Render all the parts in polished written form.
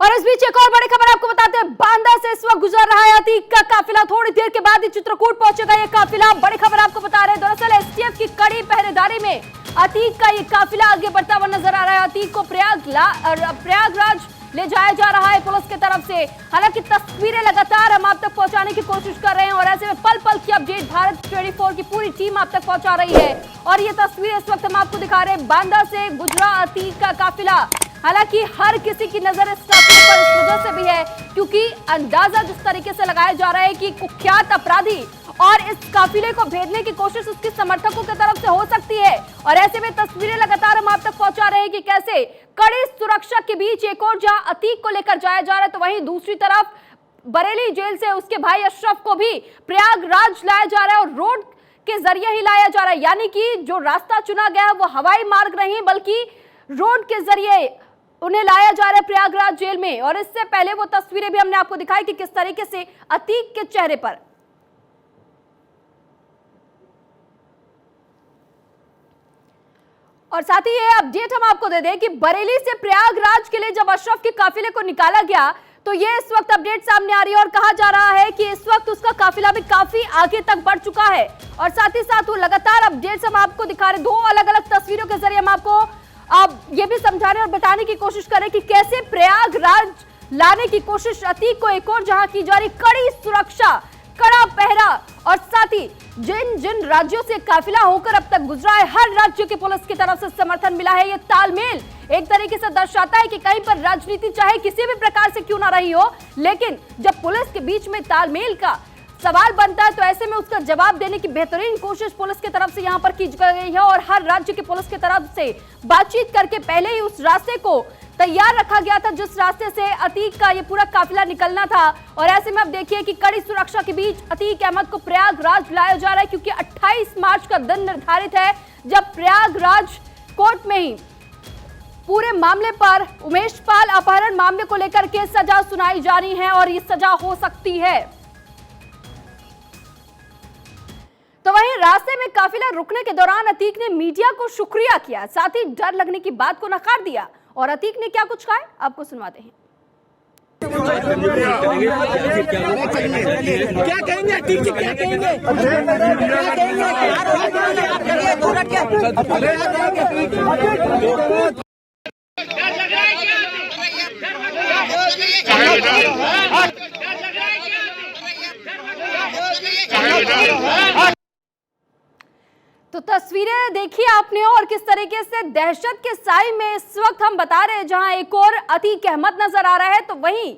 और इस बीच एक और बड़ी खबर आपको बताते हैं, बांदा से इस वक्त गुजर रहा है अतीक का काफिला। थोड़ी देर के बाद ही चित्रकूट पहुंचेगा ये काफिला। बड़ी खबर आपको बता रहे हैं, दरअसल एसटीएफ की कड़ी पहरेदारी में अतीक का ये काफिला आगे बढ़ता हुआ नजर आ रहा है। अतीक को प्रयागराज ले जाया जा रहा है पुलिस की तरफ से। हालांकि तस्वीरें लगातार हम आप तक पहुंचाने की कोशिश कर रहे हैं और ऐसे में पल पल की अपडेट भारत 24 की पूरी टीम आप तक पहुंचा रही है। और ये तस्वीरें इस वक्त हम आपको दिखा रहे हैं, बांदा से गुजरा अतीक का काफिला। हालांकि हर किसी की नजर इस काफिले पर इस वजह से भी है क्योंकि अंदाजा जिस तरीके से लगाया जा रहा है कि कुख्यात अपराधी और इस काफिले को भेजने की कोशिश उसके समर्थकों की तरफ से हो सकती है। और ऐसे में तस्वीरें लगातार हम आप तक पहुंचा रहे हैं कि कैसे कड़ी सुरक्षा के बीच एक और जहां अतीक को लेकर जाया जा रहा है, तो वहीं दूसरी तरफ बरेली जेल से उसके भाई अशरफ को भी प्रयागराज लाया जा रहा है और रोड के जरिए ही लाया जा रहा है। यानी कि जो रास्ता चुना गया है वो हवाई मार्ग नहीं बल्कि रोड के जरिए उन्हें लाया जा रहा है प्रयागराज जेल में। और इससे पहले वो तस्वीरें भी हमने आपको दिखाई कि किस तरीके से अतीक के चेहरे पर और साथ ही ये अपडेट हम आपको दे दें कि बरेली से प्रयागराज के लिए जब अशरफ के काफिले को निकाला गया तो ये इस वक्त अपडेट सामने आ रही है और कहा जा रहा है कि इस वक्त उसका काफिला भी काफी आगे तक बढ़ चुका है। और साथ ही साथ वो लगातार अपडेट्स हम आपको दिखा रहे हैं, दो अलग अलग तस्वीरों के जरिए हम आपको अब ये भी समझाने और बताने की कोशिश करें कि कैसे प्रयागराज लाने की कोशिश अतीक को एक और जहां की जा रही, कड़ी सुरक्षा, कड़ा पहरा और साथ ही जिन जिन राज्यों से काफिला होकर अब तक गुजरा है हर राज्य की पुलिस की तरफ से समर्थन मिला है। ये तालमेल एक तरीके से दर्शाता है कि कहीं पर राजनीति चाहे किसी भी प्रकार से क्यों ना रही हो, लेकिन जब पुलिस के बीच में तालमेल का सवाल बनता है तो ऐसे में उसका जवाब देने की बेहतरीन कोशिश पुलिस की तरफ से यहां पर की गई है। और हर राज्य की पुलिस की तरफ से बातचीत करके पहले ही उस रास्ते को तैयार रखा गया था जिस रास्ते से अतीक का ये पूरा काफिला निकलना था। और ऐसे में अब देखिए कि कड़ी सुरक्षा के बीच अतीक अहमद को प्रयागराज लाया जा रहा है क्योंकि 28 मार्च का दिन निर्धारित है जब प्रयागराज कोर्ट में ही पूरे मामले पर उमेश पाल अपहरण मामले को लेकर के सजा सुनाई जा रही है और ये सजा हो सकती है। तो वहीं रास्ते में काफिला रुकने के दौरान अतीक ने मीडिया को शुक्रिया किया, साथ ही डर लगने की बात को नकार दिया। और अतीक ने क्या कुछ कहा आपको सुनवाते हैं। क्या कहेंगे अतीक जी, क्या कहेंगे? तो तस्वीरें देखी आपने और किस तरीके से दहशत के साए में इस वक्त हम बता रहे हैं जहां एक और अतीक अहमद नजर आ रहा है। तो वहीं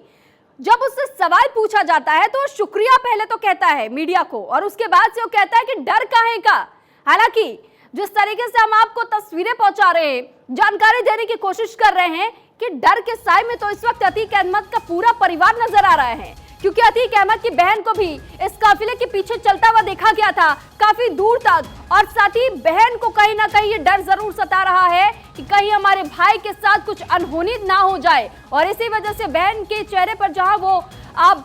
जब उससे सवाल पूछा जाता है तो शुक्रिया पहले तो कहता है मीडिया को और उसके बाद से वो कहता है कि डर काहे का। हालांकि जिस तरीके से हम आपको तस्वीरें पहुंचा रहे हैं, जानकारी देने की कोशिश कर रहे हैं कि डर के साए में तो इस वक्त अतीक अहमद का पूरा परिवार नजर आ रहा है क्योंकि अतीक अहमद की बहन को भी इस काफिले के पीछे चलता हुआ देखा गया था काफी दूर तक। और साथ ही बहन को कहीं ना कहीं ये डर जरूर सता रहा है कि कहीं हमारे भाई के साथ कुछ अनहोनी ना हो जाए। और इसी वजह से बहन के चेहरे पर जहां वो अब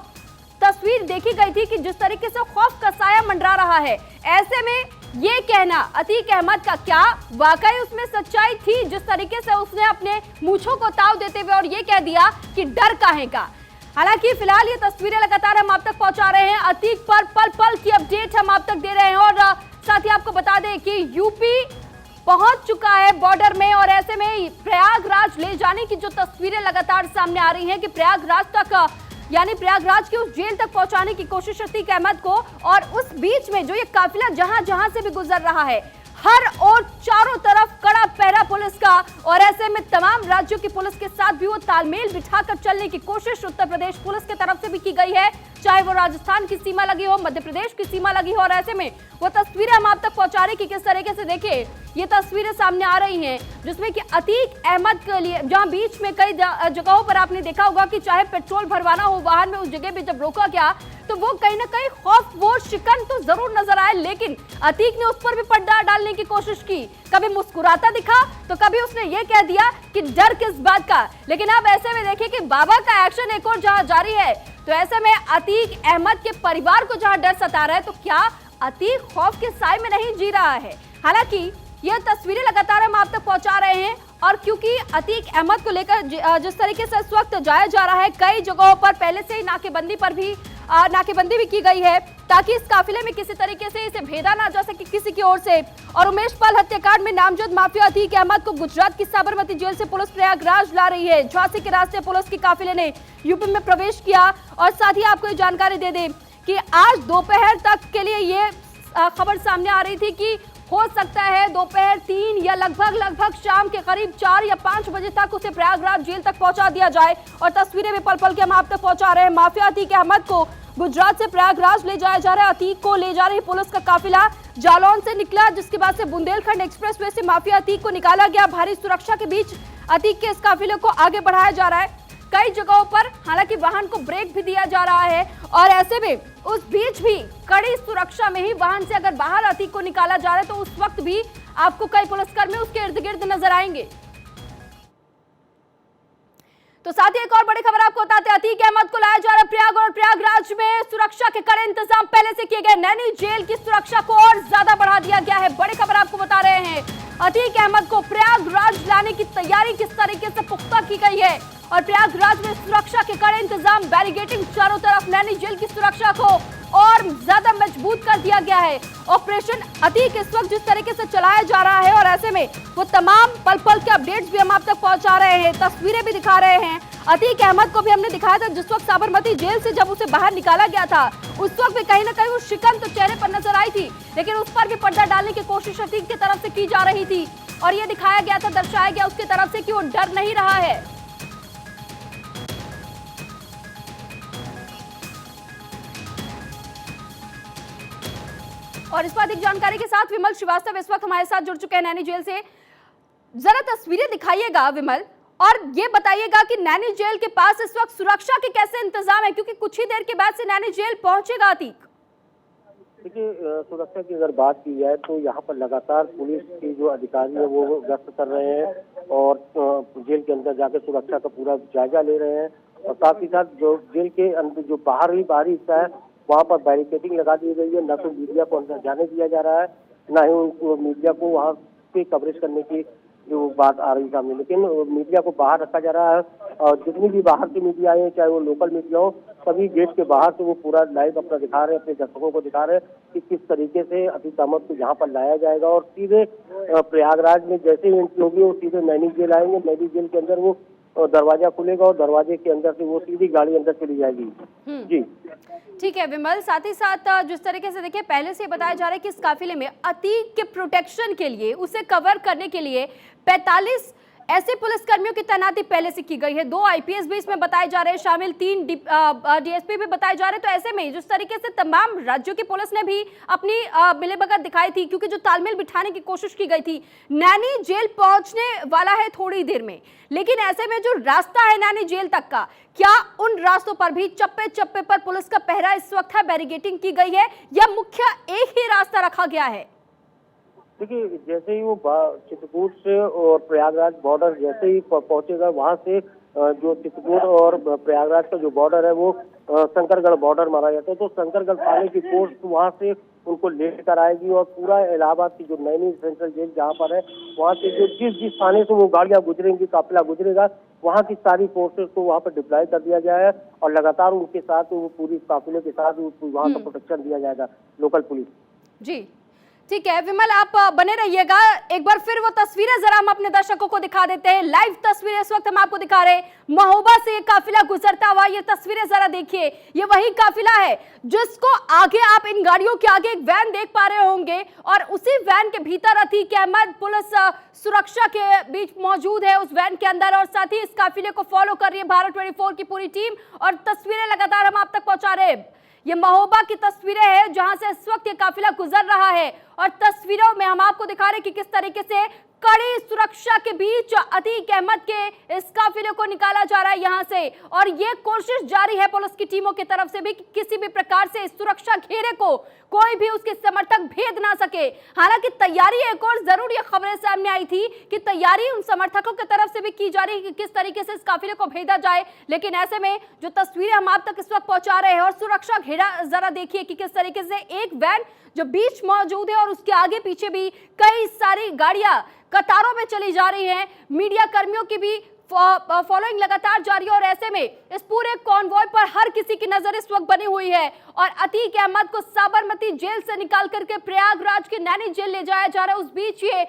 तस्वीर देखी गई थी कि जिस तरीके से खौफ का साया मंडरा रहा है, ऐसे में ये कहना अतीक अहमद का क्या वाकई उसमें सच्चाई थी जिस तरीके से उसने अपने मूंछों को ताव देते हुए और ये कह दिया कि डर काहे का। हालांकि फिलहाल ये तस्वीरें लगातार हम आप तक पहुंचा रहे हैं, अतीक पर पल पल की अपडेट हम आप तक दे रहे हैं। और साथ ही आपको बता दें कि यूपी पहुंच चुका है बॉर्डर में और ऐसे में प्रयागराज ले जाने की जो तस्वीरें लगातार सामने आ रही हैं कि प्रयागराज तक यानी प्रयागराज की उस जेल तक पहुंचाने की कोशिश अतीक अहमद को। और उस बीच में जो ये काफिला जहां जहां से भी गुजर रहा है हर और चारों तरफ कड़ा पहरा पुलिस का और ऐसे में तमाम राज्यों की पुलिस के साथ भी वो तालमेल बिठाकर चलने की कोशिश उत्तर प्रदेश पुलिस की तरफ से भी की गई है, चाहे वो राजस्थान की सीमा लगी हो, मध्य प्रदेश की सीमा लगी हो। और ऐसे में वो तस्वीरें हम आप तक पहुंचा रहे कि किस तरीके से देखिए ये तस्वीरें सामने आ रही हैं जिसमें कि अतीक अहमद के लिए जहां बीच में कई जगहों पर आपने देखा होगा कि चाहे पेट्रोल भरवाना हो वाहन में, उस जगह पे जब रोका गया तो वो कहीं ना कहीं खौफ वो शिकन तो जरूर नजर आए, लेकिन अतीक ने उस पर भी पर्दा डालने की कोशिश की। कभी मुस्कुराता दिखा तो कभी उसने ये कह दिया कि डर किस बात का। लेकिन अब ऐसे में देखिए कि बाबा का एक्शन एक और जहां जारी है तो ऐसे में अतीक अहमद के परिवार को जहां डर सता रहा है तो क्या अतीक खौफ के साए में नहीं जी रहा है। हालांकि ये तस्वीरें लगातार हम आप तक पहुंचा रहे हैं और क्योंकि अतीक अहमद को लेकर जिस तरीके से इस वक्त जाया जा रहा है, कई जगहों पर पहले से ही नाकेबंदी भी की गई है ताकि इस काफिले में किसी तरीके से इसे भेदा ना जा सके किसी की ओर से। और उमेश पाल हत्याकांड में नामजद माफिया अतीक अहमद को गुजरात की साबरमती जेल से पुलिस प्रयागराज ला रही है। झांसी के रास्ते पुलिस के काफिले ने यूपी में प्रवेश किया। और साथ ही आपको ये जानकारी दे दें कि आज दोपहर तक के लिए ये खबर सामने आ रही थी कि हो सकता है दोपहर 3 या लगभग शाम के करीब 4 या 5 बजे तक उसे प्रयागराज जेल तक पहुंचा दिया जाए। और तस्वीरें भी पल पल के हम आप तक पहुंचा रहे हैं। माफिया अतीक अहमद को गुजरात से प्रयागराज ले जाया जा रहा है। अतीक को ले जा रही पुलिस का काफिला जालौन से निकला, जिसके बाद से बुंदेलखंड एक्सप्रेसवे से माफिया अतीक को निकाला गया। भारी सुरक्षा के बीच अतीक के इस काफिले को आगे बढ़ाया जा रहा है। कई जगहों पर हालांकि वाहन को ब्रेक भी दिया जा रहा है और ऐसे में उस बीच भी कड़ी सुरक्षा में ही वाहन से अगर बाहर अतीक को निकाला जा रहा है तो उस वक्त भी आपको कई पुलिसकर्मी उसके इर्द गिर्द नजर आएंगे। तो साथ ही एक और बड़ी खबर आपको बताते हैं, अतीक अहमद को लाया जा रहा है प्रयाग और प्रयागराज में सुरक्षा के कड़े इंतजाम पहले से किए गए। नैनी जेल की सुरक्षा को और ज्यादा बढ़ा दिया गया है। बड़ी खबर आपको बता रहे हैं, अतीक अहमद को प्रयागराज लाने की तैयारी किस तरीके से पुख्ता की गई है और प्रयागराज में सुरक्षा के कड़े इंतजाम, बैरिकेडिंग चारों तरफ, नैनी जेल की सुरक्षा को और ज्यादा मजबूत कर दिया गया है। ऑपरेशन अतीक इस वक्त जिस तरीके से चलाया जा रहा है और ऐसे में वो तमाम पल पल के अपडेट्स भी हम आप तक पहुंचा रहे हैं, तस्वीरें भी दिखा रहे हैं। अतीक अहमद को भी हमने दिखाया था जिस वक्त साबरमती जेल से जब उसे बाहर निकाला गया था, उस वक्त भी कहीं ना कहीं वो शिकन तो चेहरे पर नजर आई थी, लेकिन उस पर भी पर्दा डालने की कोशिश अतीक की तरफ से की जा रही थी और ये दिखाया गया था, दर्शाया गया उसकी तरफ से कि वो डर नहीं रहा है। और इस पर अधिक जानकारी के साथ विमल श्रीवास्तव इस वक्त हमारे साथ जुड़ चुके हैं नैनी जेल से। जरा तस्वीरें दिखाइएगा विमल और ये बताइएगा कि नैनी जेल के पास इस वक्त सुरक्षा के कैसे इंतजाम है, क्योंकि कुछ ही देर के बाद से नैनी जेल पहुंचेगा अतीक। देखिए, सुरक्षा की अगर बात की जाए तो यहाँ पर लगातार पुलिस के जो अधिकारी है वो गश्त कर रहे हैं और जेल के अंदर जाकर सुरक्षा का पूरा जायजा ले रहे हैं। और साथ ही साथ जो जेल के अंदर जो बाहरी हिस्सा है वहाँ पर बैरिकेडिंग लगा दी गई है। न तो मीडिया को अंदर जाने दिया जा रहा है, न ही उनको मीडिया को वहाँ पे कवरेज करने की जो बात आ रही सामने, लेकिन मीडिया को बाहर रखा जा रहा है। और जितनी भी बाहर की मीडिया आई है, चाहे वो लोकल मीडिया हो, सभी गेट के बाहर से वो पूरा लाइव अपना दिखा रहे हैं, अपने दर्शकों को दिखा रहे हैं कि किस तरीके से अतीक अहमद को यहाँ पर लाया जाएगा। और सीधे प्रयागराज में जैसे ही एंट्री होगी वो सीधे नैनी जेल आएंगे। नैनी जेल के अंदर वो दरवाजा खुलेगा और दरवाजे के अंदर से वो सीधी गाड़ी अंदर चली जाएगी। जी ठीक है विमल, साथ ही साथ जिस तरीके से देखिए पहले से बताया जा रहा है कि इस काफिले में अतीक के प्रोटेक्शन के लिए, उसे कवर करने के लिए 45 ऐसे पुलिसकर्मियों की तैनाती पहले से की गई है। 2 आईपीएस भी इसमें बताए जा रहे हैं शामिल, 3 डीएसपी भी बताए जा रहे हैं। तो ऐसे में जिस तरीके से तमाम राज्यों की पुलिस ने भी अपनी मिलीभगत दिखाई थी, क्योंकि जो तालमेल बिठाने की कोशिश की गई थी, नैनी जेल पहुंचने वाला है थोड़ी देर में, लेकिन ऐसे में जो रास्ता है नैनी जेल तक का, क्या उन रास्तों पर भी चप्पे चप्पे पर पुलिस का पहरा इस वक्त है, बैरिकेडिंग की गई है या मुख्य एक ही रास्ता रखा गया है? देखिए, जैसे ही वो चित्रकूट से और प्रयागराज बॉर्डर जैसे ही पहुंचेगा, वहां से जो चित्रकूट और प्रयागराज का जो बॉर्डर है वो शंकरगढ़ बॉर्डर माना जाता है। तो शंकरगढ़ थाने की फोर्स वहां से उनको लेकर आएगी और पूरा इलाहाबाद की जो नैनी सेंट्रल जेल जहाँ पर है, वहाँ से जो जिस थाने से वो गाड़ियाँ गुजरेंगी, काफिला गुजरेगा, वहाँ की सारी फोर्सेस को वहाँ पर डिप्लॉय कर दिया जाए है और लगातार उनके साथ वो पूरी काफिले के साथ वहाँ का प्रोटेक्शन दिया जाएगा लोकल पुलिस। जी ठीक है विमल, आप बने रहिएगा। एक बार फिर वो तस्वीरें जरा हम अपने दर्शकों को दिखा देते हैं। लाइव तस्वीरें इस वक्त हम आपको दिखा रहे हैं, महोबा से ये काफिला गुजरता हुआ। ये तस्वीरें जरा देखिए, ये वही काफिला है जिसको आगे आप इन गाड़ियों के आगे एक वैन देख पा रहे होंगे और उसी वैन के भीतर अतीक अहमद पुलिस सुरक्षा के बीच मौजूद है उस वैन के अंदर, और साथ ही इस काफिले को फॉलो कर रही है भारत 24 की पूरी टीम और तस्वीरें लगातार हम आप तक पहुंचा रहे हैं। ये महोबा की तस्वीरें हैं जहां से इस वक्त ये काफिला गुजर रहा है और तस्वीरों में हम आपको दिखा रहे हैं कि किस तरीके से कड़ी सुरक्षा के बीच अतीक अहमद के इस काफिले को निकाला जा रहा है यहां से। और ये कोशिश जारी है पुलिस की टीमों की तरफ से भी कि किसी भी प्रकार से इस सुरक्षा घेरे को कोई भी उसके समर्थक भेद ना सके। हालांकि तैयारी एक और जरूर ये खबरें सामने आई थी कि तैयारी उन समर्थकों की तरफ से भी की जा रही है कि किस तरीके से इस काफिले को भेजा जाए, लेकिन ऐसे में जो तस्वीरें हम आप तक इस वक्त पहुंचा रहे हैं और सुरक्षा घेरा जरा देखिए कि किस तरीके से एक वैन जो बीच मौजूद है और उसके आगे पीछे भी कई सारी गाड़ियां कतारों में चली जा रही हैं। मीडिया कर्मियों की भी फॉलोइंग लगातार जारी है और ऐसे में इस पूरे कॉन्वॉय पर हर किसी की नजर इस वक्त बनी हुई है और अतीक अहमद को साबरमती जेल से निकाल करके प्रयागराज के नैनी जेल ले जाया जा रहा है। उस बीच ये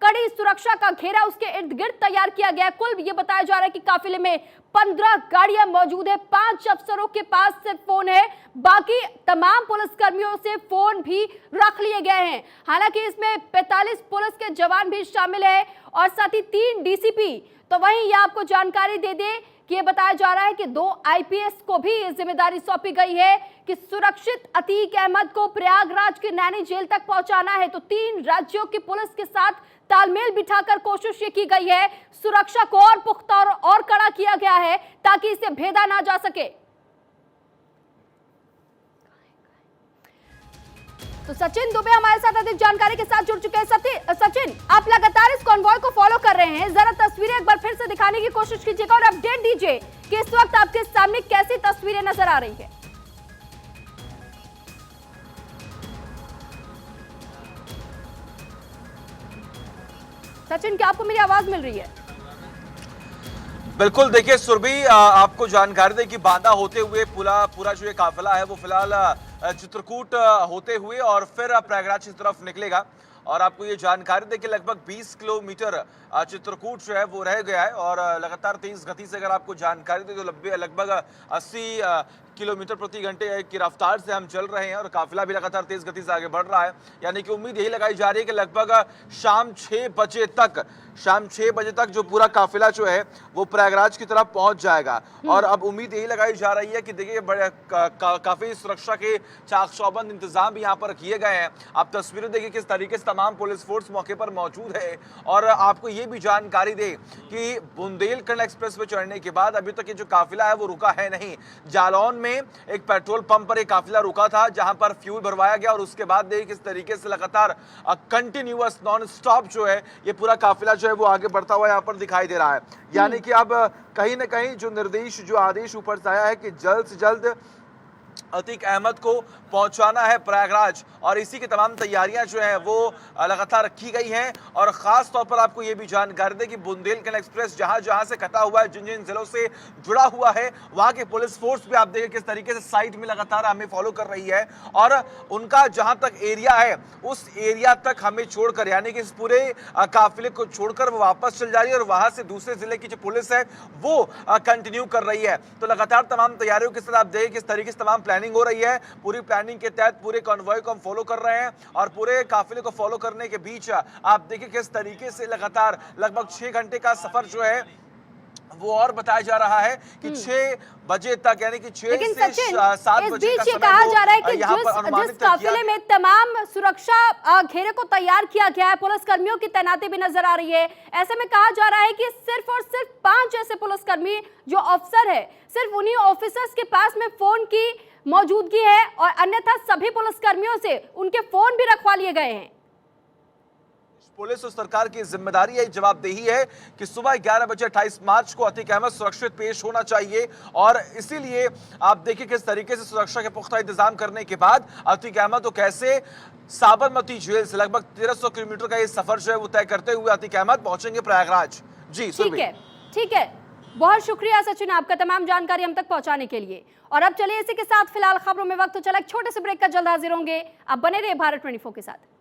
कड़ी सुरक्षा का घेरा उसके इर्द गिर्द तैयार किया गया है। कुल ये बताया जा रहा है कि काफिले में 15 गाड़ियां मौजूद है, 5 अफसरों के पास से फोन है, बाकी तमाम पुलिसकर्मियों से फोन भी रख लिए गए हैं। हालांकि इसमें 45 पुलिस के जवान भी शामिल है और साथ ही 3 डीसीपी। तो वहीं ये आपको जानकारी दे दे कि ये बताया जा रहा है कि 2 आईपीएस को भी ये जिम्मेदारी सौंपी गई है कि सुरक्षित अतीक अहमद को प्रयागराज के नैनी जेल तक पहुंचाना है। तो 3 राज्यों की पुलिस के साथ तालमेल बिठाकर कोशिश ये की गई है, सुरक्षा को और पुख्ता और कड़ा किया गया है ताकि इसे भेदा ना जा सके। तो सचिन दुबे हमारे साथ अधिक जानकारी के साथ जुड़ चुके हैं। सचिन, आप लगातार इस कॉन्वॉय को फॉलो कर रहे हैं, जरा तस्वीरें एक बार फिर से दिखाने की कोशिश कीजिएगा और अपडेट दीजिए कि इस वक्त आपके सामने कैसी तस्वीरें नजर आ रही है। सचिन, क्या आपको मेरी आवाज मिल रही है? बिल्कुल, देखिए सुरभि, आपको जानकारी दें कि बांदा होते हुए पूरा जो ये काफिला है वो फिलहाल चित्रकूट होते हुए और फिर प्रयागराज की तरफ निकलेगा। और आपको ये जानकारी दें कि लगभग 20 किलोमीटर चित्रकूट जो है वो रह गया है और लगातार तेज गति से अगर आपको जानकारी दें तो लगभग 80 किलोमीटर प्रति घंटे की रफ्तार से हम चल रहे हैं और काफिला भी लगातार तेज गति से आगे बढ़ रहा है। यानी कि उम्मीद यही लगाई जा रही है कि लगभग शाम 6 बजे तक जो पूरा काफिला जो है वो प्रयागराज की तरफ पहुंच जाएगा। और अब उम्मीद यही लगाई जा रही है कि देखिए काफी सुरक्षा के चाक चौबंद इंतजाम भी यहाँ पर किए गए हैं। आप तस्वीरें देखिए किस तरीके से तमाम पुलिस फोर्स मौके पर मौजूद है। और आपको ये भी जानकारी दे कि बुंदेलखंड एक्सप्रेस पे चढ़ने के बाद अभी तक ये जो काफिला है वो रुका है नहीं। जालौन में एक पेट्रोल पंप पर एक काफिला रुका था जहां पर फ्यूल भरवाया गया और उसके बाद देखिए किस तरीके से लगातार कंटिन्यूअस नॉन स्टॉप जो है ये पूरा काफिला जो है वो आगे बढ़ता हुआ यहाँ पर दिखाई दे रहा है। यानी कि अब कहीं ना कहीं जो आदेश ऊपर से आया है कि जल्द से जल्द अतीक अहमद को पहुंचाना है प्रयागराज और इसी की तमाम तैयारियां जो है वो लगातार की गई हैं। और खास तौर पर आपको ये भी जानकारी दें कि बुंदेलखंड एक्सप्रेस जहां से कटा हुआ है, जिन जिन जिलों से जुड़ा हुआ है, वहां की पुलिस फोर्स भी आप देखें किस तरीके से साइड में लगातार हमें फॉलो कर रही है और उनका जहां तक एरिया है उस एरिया तक हमें छोड़कर, यानी कि इस पूरे काफिले को छोड़कर वो वापस चल जा रही है और वहां से दूसरे जिले की जो पुलिस है वो कंटिन्यू कर रही है। तो लगातार तमाम तैयारियों के साथ आप देखें किस तरीके से तमाम प्लानिंग हो रही है। पूरी प्लानिंग के तहत पूरे कॉन्वॉय को हम फॉलो कर रहे हैं और पूरे काफिले को फॉलो करने के बीच आप देखिए किस तरीके से लगातार लगभग 6 घंटे का सफर जो है वो और बताया जा रहा है कि 6 बजे तक, यानी कि 6 से 7 बजे का समय कहा जा रहा है कि जिस काफिले में तमाम सुरक्षा घेरे को तैयार किया गया है, पुलिस कर्मियों की तैनाती भी नजर आ रही है। ऐसे में कहा जा रहा है कि सिर्फ और सिर्फ 5 ऐसे पुलिसकर्मी जो अफसर है, सिर्फ उन्हीं ऑफिसर्स के पास में फोन की मौजूदगी है और अन्यथा सभी पुलिसकर्मियों से उनके फोन भी रखवा लिए गए हैं। पुलिस और सरकार की जिम्मेदारी है, जवाबदेही है कि सुबह 11 बजे 28 मार्च को अतीक अहमद सुरक्षित पेश होना चाहिए। और इसीलिए आप देखिए किस तरीके से सुरक्षा के पुख्ता इंतजाम करने के बाद अतीक अहमद को कैसे साबरमती जेल से लगभग 1300 किलोमीटर का ये सफर जो है वो तय करते हुए अतीक अहमद पहुंचेंगे प्रयागराज। जी ठीक है, बहुत शुक्रिया सचिन आपका तमाम जानकारी हम तक पहुंचाने के लिए। और अब चलिए इसी के साथ फिलहाल खबरों में वक्त तो चला एक छोटे से ब्रेक का, जल्द हाजिर होंगे। आप बने रहिए भारत 24 के साथ।